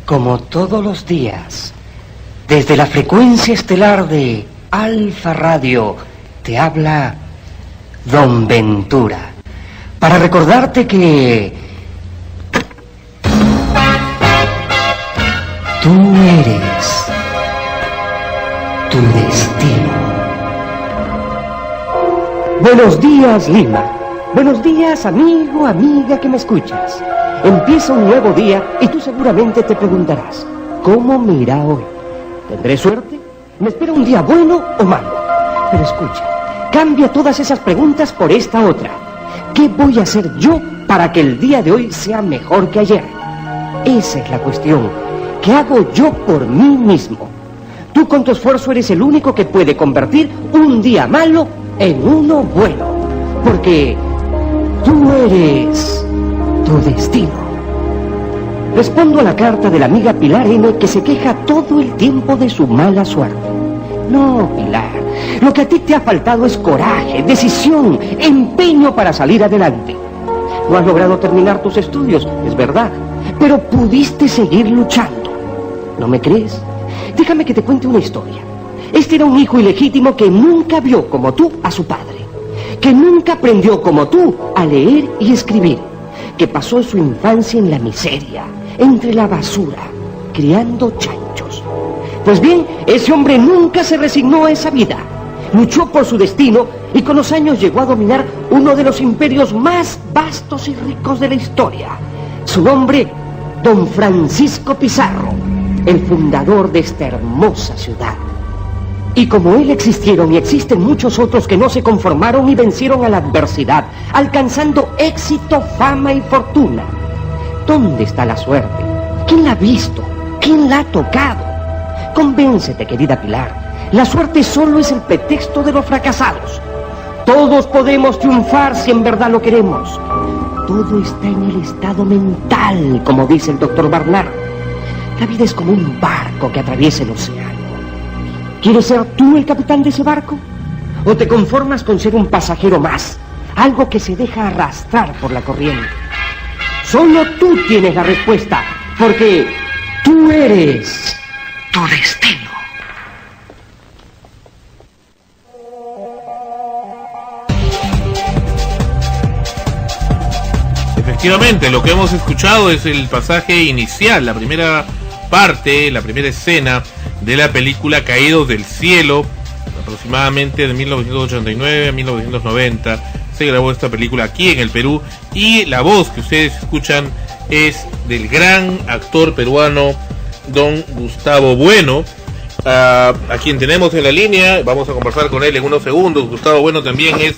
Como todos los días, desde la frecuencia estelar de Alfa Radio, te habla Don Ventura, para recordarte que tú eres tu destino. Buenos días, Lima. Buenos días, amigo, amiga que me escuchas. Empieza un nuevo día y tú seguramente te preguntarás, ¿cómo me irá hoy? ¿Tendré suerte? ¿Me espera un día bueno o malo? Pero escucha, cambia todas esas preguntas por esta otra. ¿Qué voy a hacer yo para que el día de hoy sea mejor que ayer? Esa es la cuestión. ¿Qué hago yo por mí mismo? Tú con tu esfuerzo eres el único que puede convertir un día malo en uno bueno. Porque tú eres tu destino. Respondo a la carta de la amiga Pilar N, que se queja todo el tiempo de su mala suerte. No, Pilar, lo que a ti te ha faltado es coraje, decisión, empeño para salir adelante. No has logrado terminar tus estudios, es verdad, pero pudiste seguir luchando. ¿No me crees? Déjame que te cuente una historia. Este era un hijo ilegítimo que nunca vio como tú a su padre, que nunca aprendió como tú a leer y escribir, que pasó su infancia en la miseria, entre la basura, criando chanchos. Pues bien, ese hombre nunca se resignó a esa vida. Luchó por su destino y con los años llegó a dominar uno de los imperios más vastos y ricos de la historia. Su nombre, Don Francisco Pizarro, el fundador de esta hermosa ciudad. Y como él existieron y existen muchos otros que no se conformaron y vencieron a la adversidad, alcanzando éxito, fama y fortuna. ¿Dónde está la suerte? ¿Quién la ha visto? ¿Quién la ha tocado? Convéncete, querida Pilar, la suerte solo es el pretexto de los fracasados. Todos podemos triunfar si en verdad lo queremos. Todo está en el estado mental, como dice el doctor Barnard. La vida es como un barco que atraviesa el océano. ¿Quieres ser tú el capitán de ese barco? ¿O te conformas con ser un pasajero más? Algo que se deja arrastrar por la corriente. Solo tú tienes la respuesta, porque tú eres tu destino. Efectivamente, lo que hemos escuchado es el pasaje inicial, la primera parte, la primera escena de la película Caídos del Cielo, aproximadamente de 1989 a 1990. Se grabó esta película aquí en el Perú y la voz que ustedes escuchan es del gran actor peruano don Gustavo Bueno, a quien tenemos en la línea. Vamos a conversar con él en unos segundos. Gustavo Bueno también es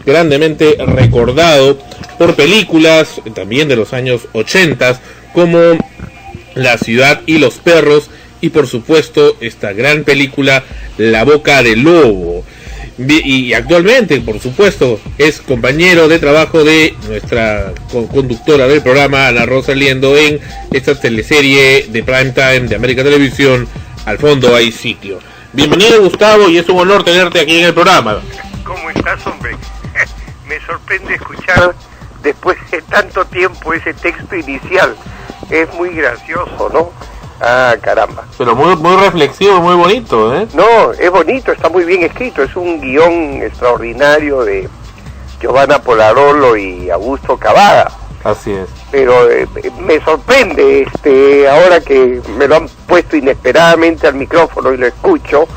grandemente recordado por películas también de los años 80 como La ciudad y los perros, y por supuesto esta gran película La boca del lobo. Y actualmente, por supuesto, es compañero de trabajo de nuestra conductora del programa, Ana Rosa Liendo, en esta teleserie de prime time de América Televisión, Al fondo hay sitio. Bienvenido, Gustavo, y es un honor tenerte aquí en el programa. ¿Cómo estás, hombre? Me sorprende escuchar después de tanto tiempo ese texto inicial. Es muy gracioso, ¿no? Ah, caramba. Pero muy reflexivo, muy bonito, ¿eh? No, es bonito, está muy bien escrito. Es un guión extraordinario de Giovanna Polarolo y Augusto Cavada. Así es. Pero me sorprende, ahora que me lo han puesto inesperadamente al micrófono y lo escucho,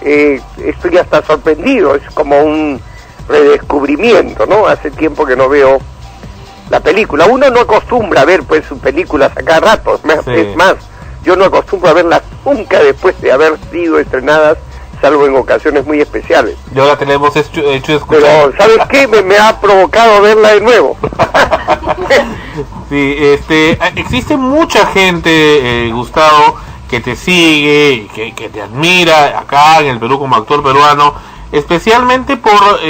estoy hasta sorprendido. Es como un redescubrimiento, ¿no? Hace tiempo que no veo la película. Uno no acostumbra a ver pues sus películas a cada rato. Sí. Es más, yo no acostumbro a verlas nunca después de haber sido estrenadas, salvo en ocasiones muy especiales. Y ahora tenemos hecho escuchar. Pero ¿sabes qué? Me ha provocado verla de nuevo. Sí, existe mucha gente, Gustavo, que te sigue, que te admira acá en el Perú como actor peruano, especialmente por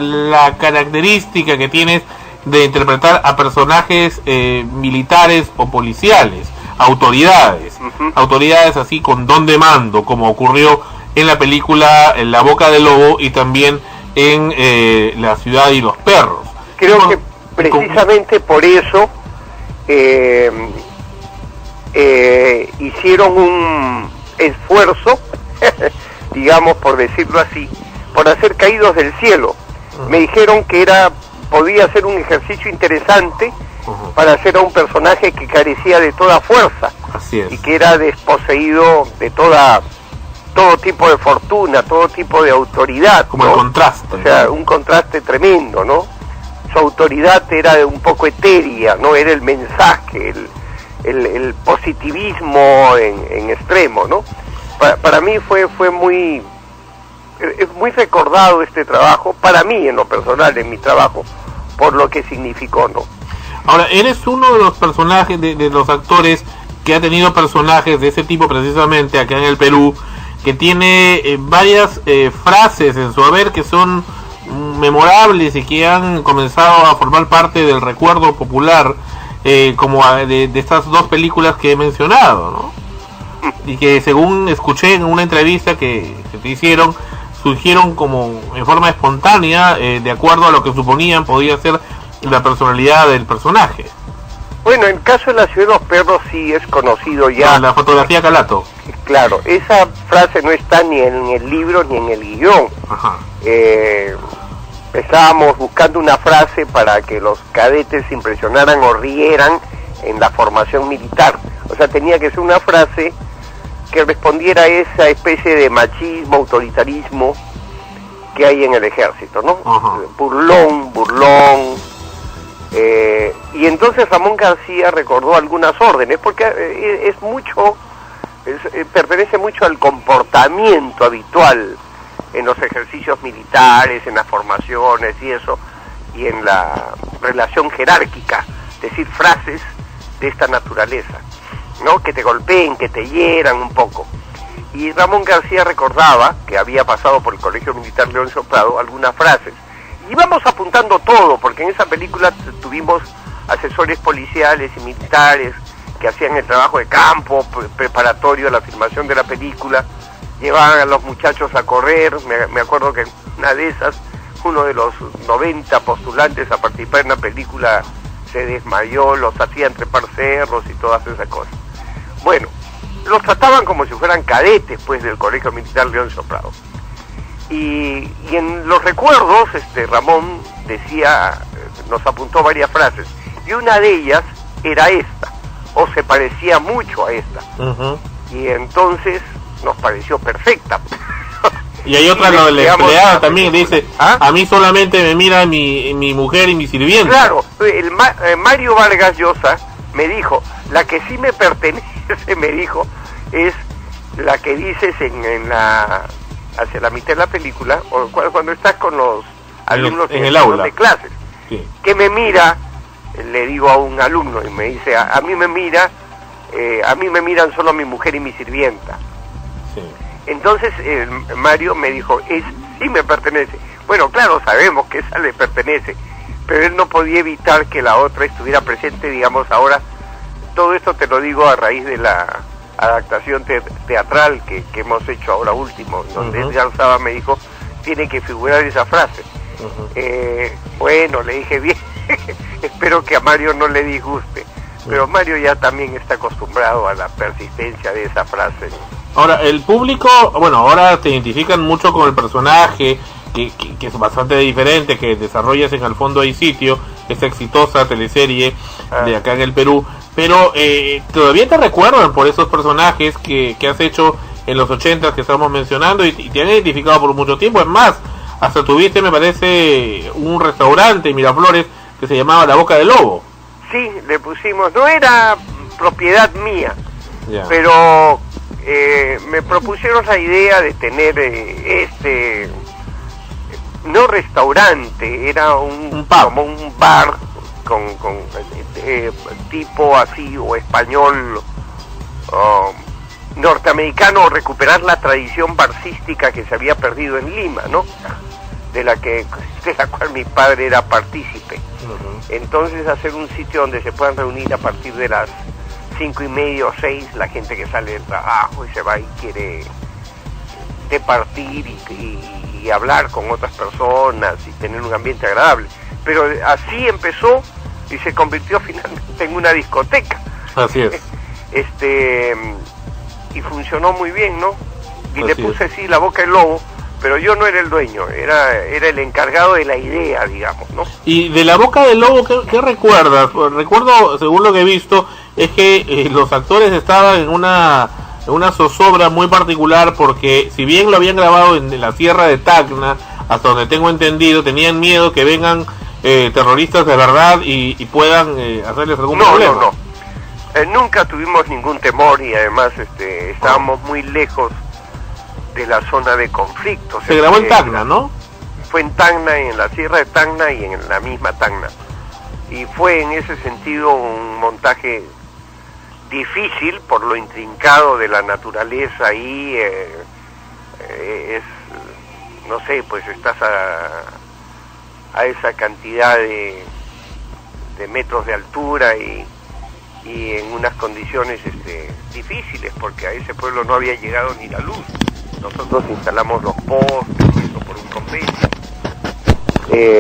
la característica que tienes de interpretar a personajes militares o policiales, autoridades, autoridades así con don de mando, como ocurrió en la película En la boca del lobo y también en La ciudad y los perros. Creo que precisamente por eso hicieron un esfuerzo, digamos, por decirlo así, por hacer Caídos del Cielo. Me dijeron que podía ser un ejercicio interesante para hacer a un personaje que carecía de toda fuerza. Así es. Y que era desposeído de todo tipo de fortuna, todo tipo de autoridad. Como ¿no? el contraste. O sea, un contraste tremendo, ¿no? Su autoridad era un poco etérea, ¿no? Era el mensaje, el positivismo en extremo, ¿no? Para mí fue muy recordado este trabajo, para mí en lo personal, en mi trabajo, por lo que significó, ¿no? Ahora, eres uno de los personajes, de los actores que ha tenido personajes de ese tipo precisamente acá en el Perú, que tiene varias frases en su haber que son memorables y que han comenzado a formar parte del recuerdo popular, como de estas dos películas que he mencionado, ¿no? Y que según escuché en una entrevista que te hicieron, surgieron como en forma espontánea, de acuerdo a lo que suponían podía ser la personalidad del personaje. Bueno, en el caso de La Ciudad de los Perros sí es conocido ya. La fotografía Calato. Claro, esa frase no está ni en el libro ni en el guión. Ajá. Estábamos buscando una frase para que los cadetes se impresionaran o rieran en la formación militar. O sea, tenía que ser una frase que respondiera a esa especie de machismo, autoritarismo que hay en el ejército, ¿no? Ajá. Burlón. Y entonces Ramón García recordó algunas órdenes, porque pertenece mucho al comportamiento habitual en los ejercicios militares, en las formaciones y eso, y en la relación jerárquica, decir frases de esta naturaleza, ¿no? Que te golpeen, que te hieran un poco. Y Ramón García recordaba que había pasado por el Colegio Militar Leoncio Prado algunas frases. Y vamos apuntando todo, porque en esa película tuvimos asesores policiales y militares que hacían el trabajo de campo preparatorio a la filmación de la película, llevaban a los muchachos a correr. Me acuerdo que en una de esas, uno de los 90 postulantes a participar en la película se desmayó, los hacían trepar cerros y todas esas cosas. Bueno, los trataban como si fueran cadetes, pues, del Colegio Militar Leoncio Prado. Y en los recuerdos, Ramón decía, nos apuntó varias frases, y una de ellas era esta, o se parecía mucho a esta. Uh-huh. Y entonces nos pareció perfecta. Y hay otra, lo del empleado también, dice, a mí solamente me mira mi mujer y mi sirviente. Claro, Mario Vargas Llosa me dijo, la que sí me pertenece, me dijo, es la que dices hacia la mitad de la película, o cuando estás con los alumnos en el aula de clases, sí. Que me mira, le digo a un alumno y me dice, a mí me miran solo mi mujer y mi sirvienta. Sí. Entonces Mario me dijo, sí me pertenece. Bueno, claro, sabemos que esa le pertenece, pero él no podía evitar que la otra estuviera presente, digamos. Ahora, todo esto te lo digo a raíz de la adaptación teatral que hemos hecho ahora último, donde uh-huh. Edgar Saba me dijo, tiene que figurar esa frase. Uh-huh. Bueno, le dije, bien, espero que a Mario no le disguste, pero Mario ya también está acostumbrado a la persistencia de esa frase. Ahora, el público, bueno, ahora te identifican mucho con el personaje, que es bastante diferente, que desarrollas en Al Fondo Hay Sitio, esa exitosa teleserie de acá en el Perú, pero todavía te recuerdan por esos personajes que has hecho en los 80 que estamos mencionando, y te han identificado por mucho tiempo. Es más, hasta tuviste, me parece, un restaurante en Miraflores que se llamaba La Boca del Lobo. Sí, le pusimos, no era propiedad mía, pero me propusieron la idea de tener no restaurante, era como un bar con tipo así, o español, norteamericano, recuperar la tradición barcística que se había perdido en Lima, ¿no? De la cual mi padre era partícipe. Uh-huh. Entonces, hacer un sitio donde se puedan reunir a partir de las 5:30 o 6, la gente que sale del trabajo y se va y quiere departir y hablar con otras personas y tener un ambiente agradable. Pero así empezó y se convirtió finalmente en una discoteca. Así es. y funcionó muy bien, ¿no? Y Así le puse sí La Boca del Lobo, pero yo no era el dueño, era el encargado de la idea, digamos, ¿no? Y de La Boca del Lobo, ¿qué recuerdas? Pues recuerdo, según lo que he visto, es que los actores estaban en una zozobra muy particular, porque si bien lo habían grabado en la Sierra de Tacna, hasta donde tengo entendido, tenían miedo que vengan terroristas de verdad y puedan hacerles algún problema. No. Nunca tuvimos ningún temor, y además estábamos muy lejos de la zona de conflicto. Se grabó en Tacna, ¿no? Fue en Tacna, en la Sierra de Tacna y en la misma Tacna. Y fue en ese sentido un montaje difícil por lo intrincado de la naturaleza ahí. No sé, pues estás a esa cantidad de metros de altura y en unas condiciones difíciles, porque a ese pueblo no había llegado ni la luz. Nosotros instalamos los postes, eso por un convenio.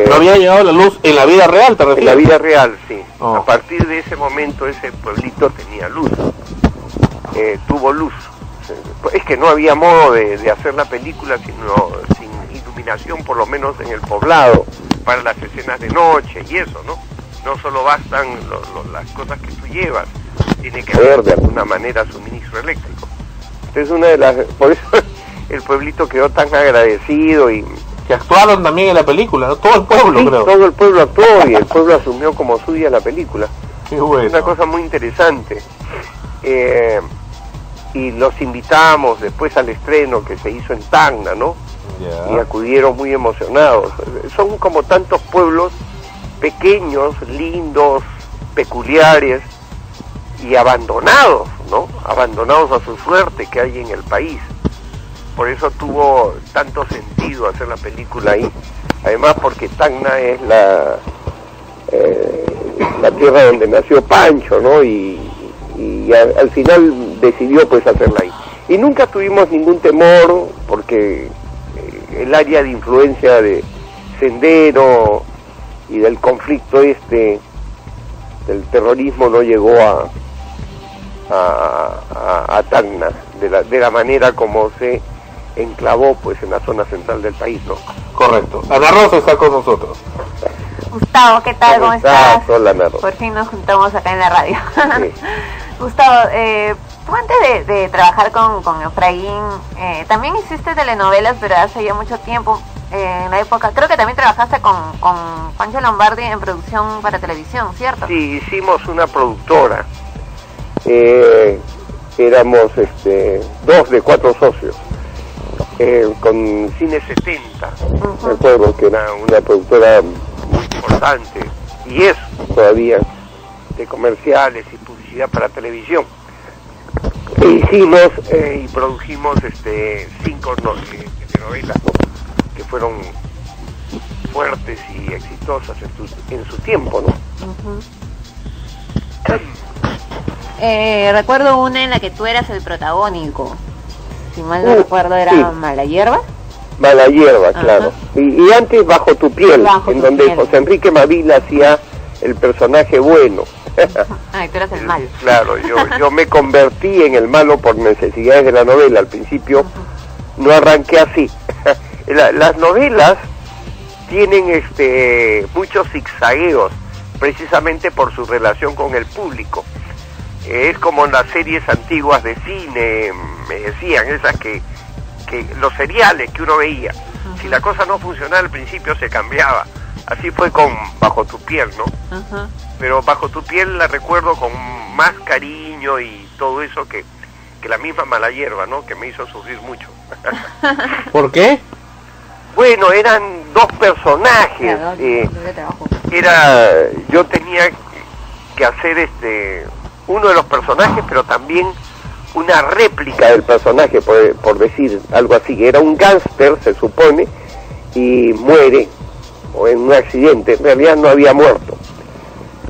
¿No había llegado la luz en la vida real, te refieres? En la vida real, sí. Oh. A partir de ese momento ese pueblito tenía luz, tuvo luz. Es que no había modo de hacer la película sin iluminación, por lo menos en el poblado, para las escenas de noche y eso, ¿no? No solo bastan las cosas que tú llevas, tiene que haber de alguna manera suministro eléctrico. Entonces por eso el pueblito quedó tan agradecido y... Que actuaron también en la película, ¿no? Todo el pueblo, sí, creo. Todo el pueblo actuó y el pueblo asumió como suya la película. Qué bueno. Es una cosa muy interesante. Y los invitamos después al estreno que se hizo en Tacna, ¿no? Yeah. Y acudieron muy emocionados. Son como tantos pueblos pequeños, lindos, peculiares y abandonados, ¿no? Abandonados a su suerte que hay en el país. Por eso tuvo tanto sentido hacer la película ahí. Además porque Tacna es la tierra donde nació Pancho, ¿no? Y al final decidió pues hacerla ahí. Y nunca tuvimos ningún temor, porque el área de influencia de Sendero y del conflicto del terrorismo no llegó a Tacna de la manera como se enclavó pues en la zona central del país, ¿no? Correcto. Ana Rosa está con nosotros. Gustavo, ¿qué tal? ¿Cómo estás? Hola, Ana Rosa. Por fin nos juntamos acá en la radio. Sí. Gustavo, tú antes de trabajar con Efraín, también hiciste telenovelas, pero hace ya mucho tiempo, en la época, creo que también trabajaste con Pancho Lombardi en producción para televisión, ¿cierto? Sí, hicimos una productora. Éramos 2 de 4 socios. Con Cine 70, recuerdo que era una productora muy importante, y es todavía, de comerciales y publicidad para televisión. Hicimos y produjimos 5 telenovelas, ¿no? Que fueron fuertes y exitosas en su tiempo, ¿no? Recuerdo una en la que tú eras el protagónico. Si mal no recuerdo, era sí. Mala Hierba. Mala Hierba, claro. Y antes Bajo tu piel, donde José Enrique Mavila hacía el personaje bueno. Ay, tú eras el malo. Claro, yo me convertí en el malo por necesidades de la novela. Al principio no arranqué así. Las novelas tienen muchos zigzagueos, precisamente por su relación con el público. Es como en las series antiguas de cine, me decían, esas que los seriales que uno veía. Si la cosa no funcionaba al principio se cambiaba. Así fue con Bajo tu piel, ¿no? Pero Bajo tu piel la recuerdo con más cariño y todo eso que la misma Mala Hierba, ¿no? Que me hizo sufrir mucho. ¿Por qué? Bueno, eran 2 personajes. Yo tenía que hacer uno de los personajes, pero también una réplica del personaje, por decir algo así. Era un gángster, se supone, y muere, o en un accidente. En realidad no había muerto,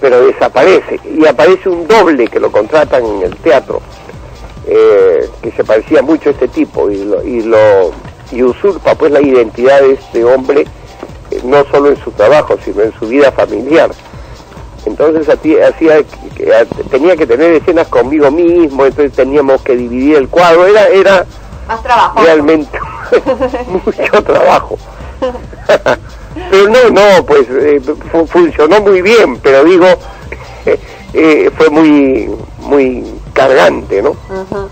pero desaparece, y aparece un doble que lo contratan en el teatro, que se parecía mucho a este tipo, y usurpa pues la identidad de este hombre, no solo en su trabajo, sino en su vida familiar. Entonces tenía que tener escenas conmigo mismo, entonces teníamos que dividir el cuadro, era más trabajo. Realmente mucho trabajo. Pero pues funcionó muy bien, pero digo, fue muy cargante, ¿no? Uh-huh.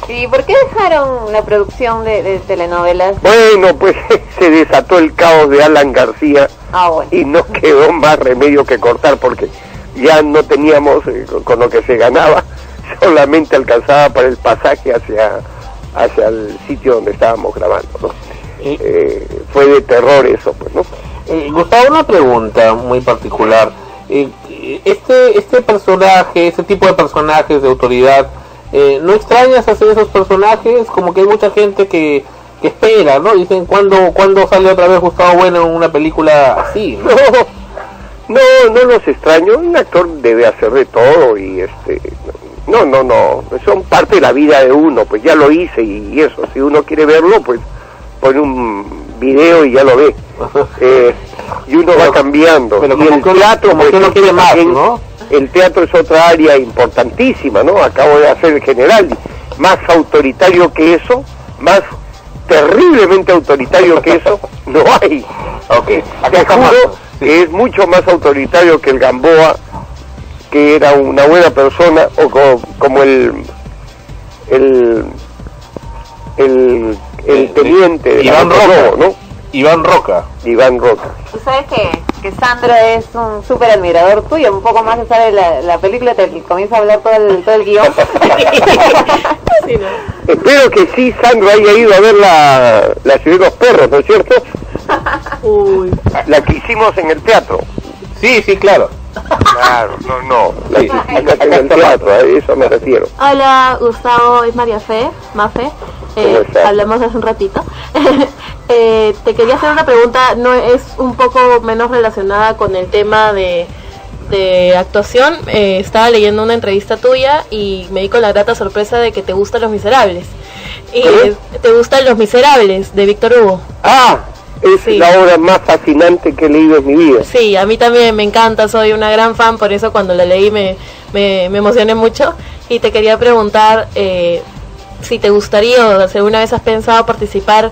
¿Y por qué dejaron la producción de telenovelas? Bueno, pues se desató el caos de Alan García. Bueno. Y no quedó más remedio que cortar, porque ya no teníamos con lo que se ganaba, solamente alcanzaba para el pasaje hacia el sitio donde estábamos grabando, ¿no? Fue de terror eso, pues, ¿no? Gustavo, una pregunta muy particular. Este personaje, ese tipo de personajes de autoridad, ¿no extrañas hacer esos personajes? Como que hay mucha gente que espera, ¿no? Dicen, ¿cuándo sale otra vez Gustavo Bueno en una película así? No los extraño. Un actor debe hacer de todo y no, son parte de la vida de uno, pues ya lo hice y eso, si uno quiere verlo, pues pone un video y ya lo ve. Y uno va cambiando. Pero y el teatro, como que uno quiere más, ¿no? El teatro es otra área importantísima, ¿no? Acabo de hacer el general, más autoritario que eso, más terriblemente autoritario que eso, no hay. Okay. Te juro que es mucho más autoritario que el Gamboa, que era una buena persona, o como el teniente de Iván Roca, ¿no? Iván Roca. Tú sabes que Sandro es un súper admirador tuyo, un poco más se sabe la película, te comienza a hablar todo el guión. Sí, ¿no? Espero que sí, Sandro haya ido a ver la ciudad de los perros, ¿no es cierto? Uy. La que hicimos en el teatro. Sí, claro. Claro, no. La que hicimos en el teatro, a eso me refiero. Hola, Gustavo, es Mafe. Hablamos hace un ratito. Te quería hacer una pregunta, no es un poco menos relacionada con el tema de actuación. Estaba leyendo una entrevista tuya y me di con la grata sorpresa de que te gustan Los Miserables. Y te gustan Los Miserables de Víctor Hugo. Es la obra más fascinante que he leído en mi vida. Sí, a mí también me encanta, soy una gran fan, por eso cuando la leí me emocioné mucho. Y te quería preguntar si te gustaría, o si alguna vez has pensado participar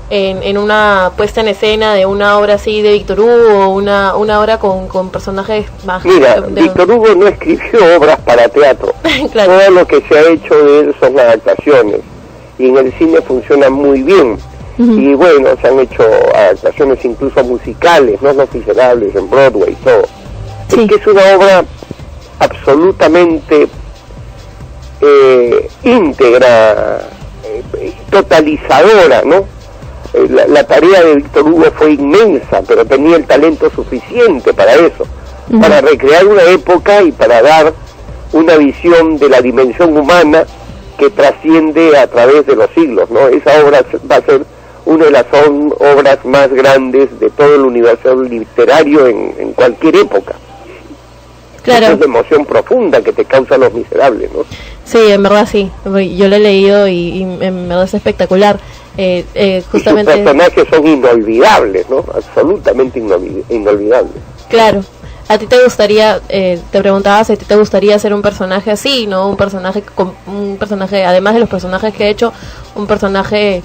en una puesta en escena de una obra así de Víctor Hugo, o una obra con personajes más... Mira, Víctor Hugo no escribió obras para teatro. Claro. Todo lo que se ha hecho de él son adaptaciones, y en el cine funciona muy bien. Y bueno, se han hecho adaptaciones incluso musicales, ¿no? Los Miserables en Broadway, todo. Sí. Es que es una obra absolutamente íntegra, totalizadora, ¿no? La tarea de Víctor Hugo fue inmensa, pero tenía el talento suficiente para eso, para recrear una época y para dar una visión de la dimensión humana que trasciende a través de los siglos, ¿no? Esa obra va a ser una de las obras más grandes de todo el universo literario en cualquier época. Claro. Esa es la emoción profunda que te causan Los Miserables, ¿no? Sí, en verdad sí. Yo lo he leído y en verdad es espectacular. Justamente... Y sus personajes son inolvidables, ¿no? Absolutamente inolvidables. Claro. ¿A ti te gustaría, te preguntaba si a ti te gustaría ser un personaje así, ¿no? Un personaje, además de los personajes que he hecho, un personaje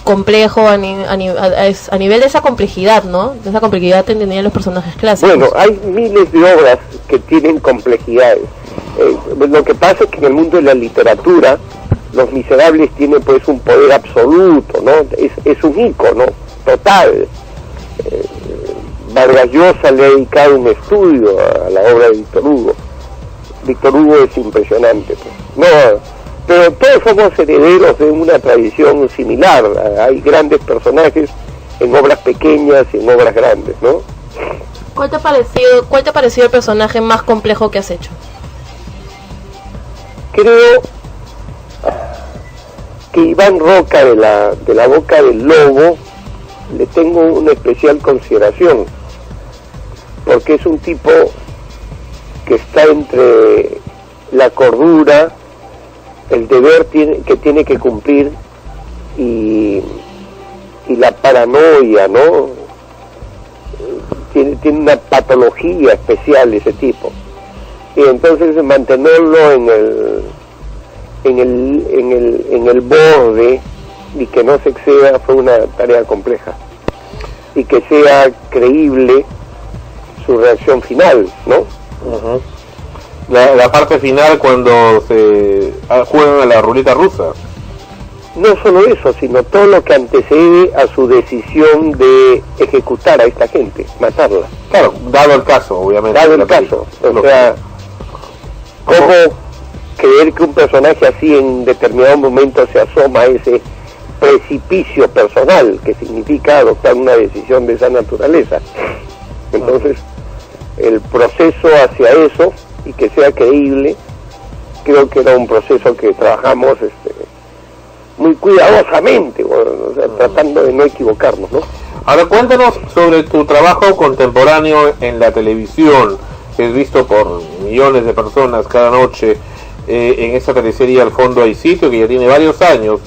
complejo a nivel de esa complejidad, ¿no? De esa complejidad que tenían los personajes clásicos. Bueno, hay miles de obras que tienen complejidades. Lo que pasa es que en el mundo de la literatura, Los Miserables tienen pues un poder absoluto, ¿no? Es un ícono total. Vargas Llosa le ha dedicado un estudio a la obra de Víctor Hugo. Víctor Hugo es impresionante, pues. No, pero todos somos herederos de una tradición similar. Hay grandes personajes en obras pequeñas y en obras grandes, ¿no? ¿Cuál te ha parecido el personaje más complejo que has hecho? Creo que Iván Roca de la Boca del Lobo le tengo una especial consideración, porque es un tipo que está entre la cordura, el deber que tiene que cumplir y la paranoia, ¿no? tiene una patología especial ese tipo. Y entonces mantenerlo en el borde y que no se exceda fue una tarea compleja. Y que sea creíble su reacción final, ¿no? Uh-huh. La parte final cuando se juegan a la ruleta rusa. No solo eso, sino todo lo que antecede a su decisión de ejecutar a esta gente, matarla. Claro, dado el caso, obviamente. Dado el caso, o sea, ¿cómo creer que un personaje así en determinado momento se asoma a ese precipicio personal que significa adoptar una decisión de esa naturaleza? Entonces, el proceso hacia eso, y que sea creíble, creo que era un proceso que trabajamos muy cuidadosamente, o sea, tratando de no equivocarnos, ¿no? Ahora cuéntanos sobre tu trabajo contemporáneo en la televisión, que es visto por millones de personas cada noche, en esta teleserie Al fondo hay sitio, que ya tiene varios años,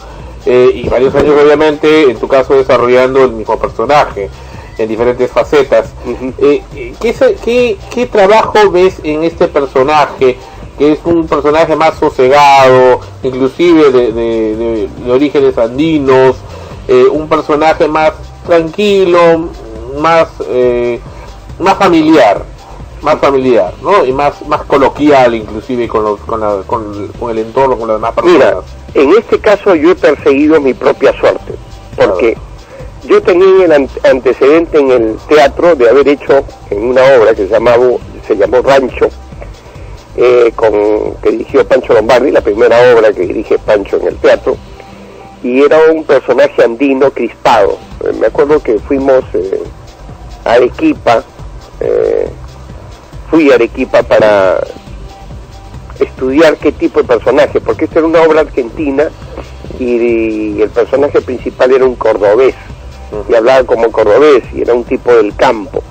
y varios años obviamente, en tu caso desarrollando el mismo personaje, en diferentes facetas. Uh-huh. ¿Qué trabajo ves en este personaje, que es un personaje más sosegado, inclusive de orígenes andinos, un personaje más tranquilo, más familiar, ¿no? Y más coloquial, inclusive con el entorno, con las demás personas? Mira, en este caso yo he perseguido mi propia suerte, porque yo tenía el antecedente en el teatro de haber hecho en una obra que se llamó Rancho, que dirigió Pancho Lombardi, la primera obra que dirige Pancho en el teatro, y era un personaje andino crispado. Me acuerdo que fuimos a Arequipa, fui a Arequipa para estudiar qué tipo de personaje, porque esta era una obra argentina y el personaje principal era un cordobés, y hablaba como cordobés, y era un tipo del campo,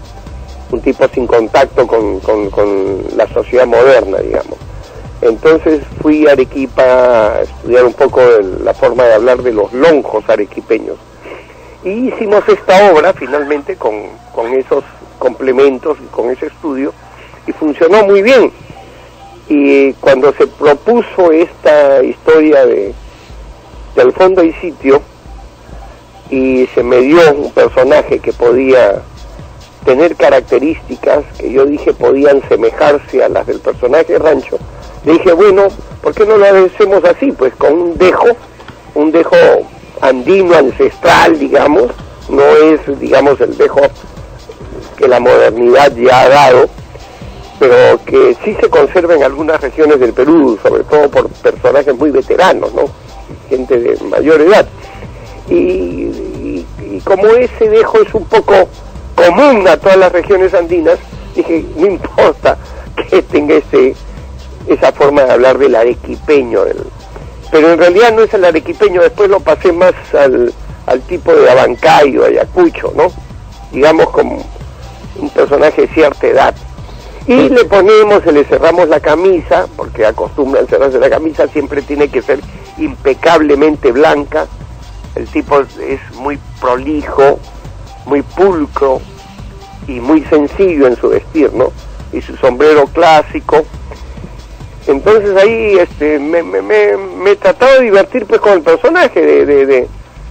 un tipo sin contacto con la sociedad moderna, digamos. Entonces fui a Arequipa a estudiar un poco la forma de hablar de los lonjos arequipeños, y hicimos esta obra finalmente con esos complementos y con ese estudio, y funcionó muy bien. Y cuando se propuso esta historia de Al fondo hay sitio, y se me dio un personaje que podía tener características que yo dije podían semejarse a las del personaje de Rancho, le dije, bueno, ¿por qué no lo hacemos así? Pues con un dejo andino ancestral, digamos, no es, digamos, el dejo que la modernidad ya ha dado, pero que sí se conserva en algunas regiones del Perú, sobre todo por personajes muy veteranos, ¿no? Gente de mayor edad. Y como ese dejo es un poco común a todas las regiones andinas, dije, no importa que tenga esa forma de hablar del arequipeño, pero en realidad no es el arequipeño, después lo pasé más al tipo de Abancayo, Ayacucho, ¿no? Digamos como un personaje de cierta edad. Y le cerramos la camisa, porque acostumbran cerrarse la camisa, siempre tiene que ser impecablemente blanca. El tipo es muy prolijo, muy pulcro y muy sencillo en su vestir, ¿no? Y su sombrero clásico. Entonces ahí me he tratado de divertir pues con el personaje,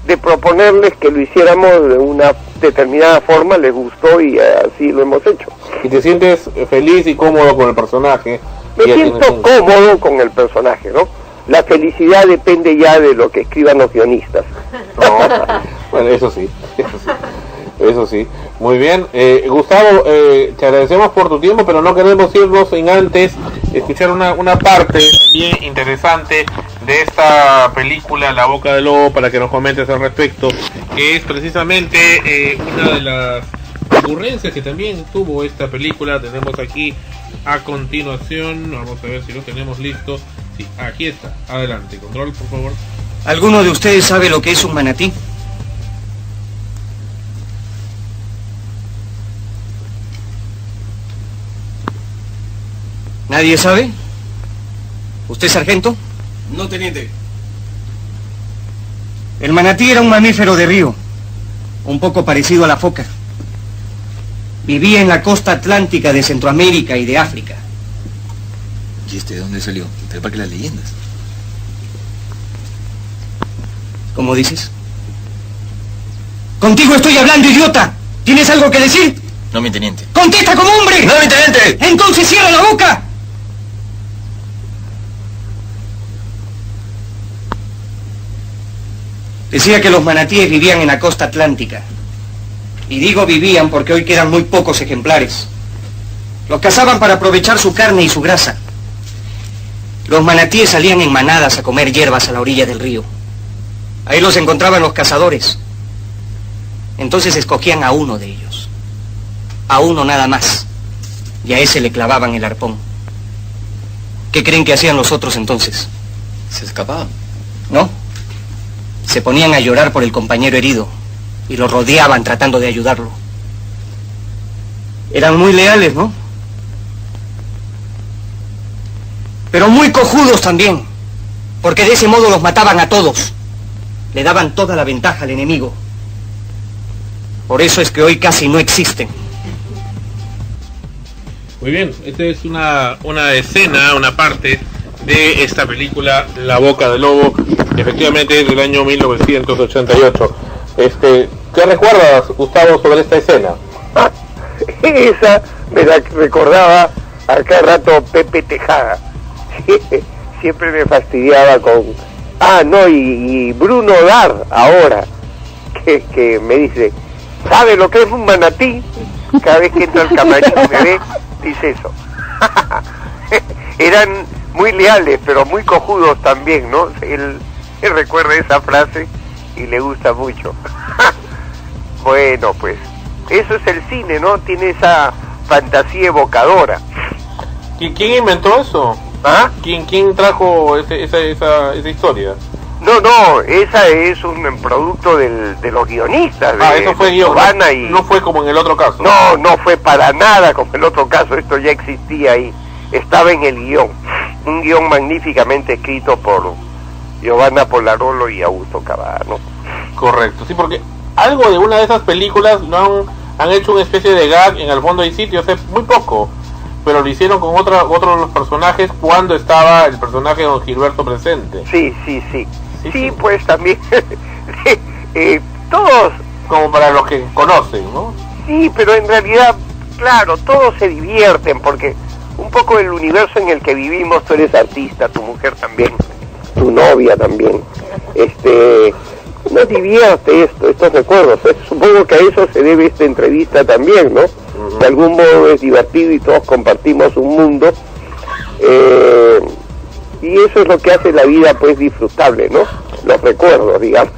de proponerles que lo hiciéramos de una determinada forma, les gustó y así lo hemos hecho. ¿Y te sientes feliz y cómodo con el personaje? Me siento cómodo con el personaje, ¿no? La felicidad depende ya de lo que escriban los guionistas. No, bueno, eso sí. Muy bien. Gustavo, te agradecemos por tu tiempo, pero no queremos irnos sin antes escuchar una parte bien interesante de esta película La Boca del Lobo, para que nos comentes al respecto, que es precisamente una de las ocurrencias que también tuvo esta película. Tenemos aquí a continuación, vamos a ver si lo tenemos listo. Sí, aquí está. Adelante, control, por favor. ¿Alguno de ustedes sabe lo que es un manatí? ¿Nadie sabe? ¿Usted, sargento? No, teniente. El manatí era un mamífero de río, un poco parecido a la foca. Vivía en la costa atlántica de Centroamérica y de África. ¿Y de dónde salió? ¿Del Parque de las Leyendas? ¿Cómo dices? ¡Contigo estoy hablando, idiota! ¿Tienes algo que decir? No, mi teniente. ¡Contesta como hombre! ¡No, mi teniente! ¡Entonces cierra la boca! Decía que los manatíes vivían en la costa atlántica. Y digo vivían porque hoy quedan muy pocos ejemplares. Los cazaban para aprovechar su carne y su grasa. Los manatíes salían en manadas a comer hierbas a la orilla del río. Ahí los encontraban los cazadores. Entonces escogían a uno de ellos. A uno nada más. Y a ese le clavaban el arpón. ¿Qué creen que hacían los otros entonces? ¿Se escapaban? ¿No? Se ponían a llorar por el compañero herido y lo rodeaban tratando de ayudarlo. Eran muy leales, ¿no? Pero muy cojudos también, porque de ese modo los mataban a todos. Le daban toda la ventaja al enemigo. Por eso es que hoy casi no existen. Muy bien, esta es una escena, una parte de esta película La Boca del Lobo, efectivamente es del año 1988. ¿Qué recuerdas, Gustavo, sobre esta escena? Esa me la recordaba a cada rato Pepe Tejada. Siempre me fastidiaba con... y Bruno Dar, ahora, que me dice, ¿sabe lo que es un manatí? Cada vez que entra al camarín me ve, dice eso. Eran muy leales, pero muy cojudos también, ¿no? Él recuerda esa frase y le gusta mucho. Bueno, pues, eso es el cine, ¿no? Tiene esa fantasía evocadora. ¿Quién inventó eso? ¿Ah? ¿Quién trajo esa historia? No, esa es un producto de los guionistas. Eso fue guion, no fue como en el otro caso. No fue para nada como el otro caso, esto ya existía ahí, estaba en el guión, un guión magníficamente escrito por Giovanna Polarolo y Augusto Cabano. Correcto, sí, porque algo de una de esas películas no han hecho una especie de gag en El fondo hay sitio, hace muy poco, pero lo hicieron con otro de los personajes cuando estaba el personaje de Don Gilberto presente. Sí, pues también todos, como para los que conocen, ¿no? Sí, pero en realidad, claro, todos se divierten porque un poco el universo en el que vivimos, tú eres artista, tu mujer también, tu novia también, nos divierte estos recuerdos. Supongo que a eso se debe esta entrevista también, ¿no? De algún modo es divertido y todos compartimos un mundo, y eso es lo que hace la vida pues disfrutable, ¿no? Los recuerdos, digamos.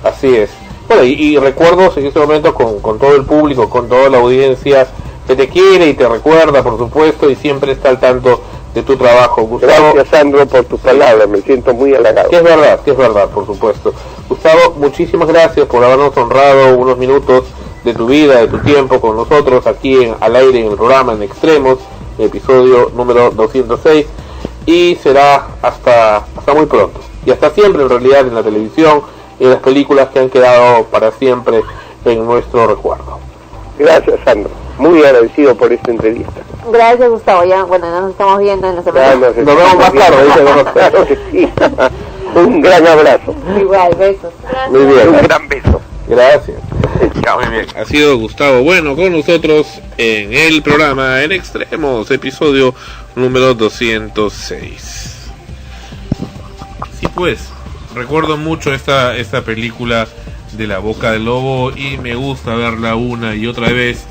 Así es. Bueno, y recuerdos en este momento con todo el público, con toda la audiencia que te quiere y te recuerda, por supuesto, y siempre está al tanto de tu trabajo, Gustavo. Gracias, Sandro, por tus palabras, me siento muy halagado. Que es verdad, por supuesto. Gustavo, muchísimas gracias por habernos honrado unos minutos de tu vida, de tu tiempo con nosotros aquí al aire en el programa En Extremos, episodio número 206, y será hasta muy pronto, y hasta siempre en realidad en la televisión y en las películas que han quedado para siempre en nuestro recuerdo. Gracias, Sandro, muy agradecido por esta entrevista. Gracias, Gustavo, nos estamos viendo en la semana. Nos vemos más tarde, claro que sí. Un gran abrazo. Igual, besos. Gracias. Muy bien, un gran beso. Gracias. Muy bien. Ha sido Gustavo Bueno con nosotros en el programa En Extremos, episodio número 206. Sí, pues, recuerdo mucho esta película de La Boca del Lobo y me gusta verla una y otra vez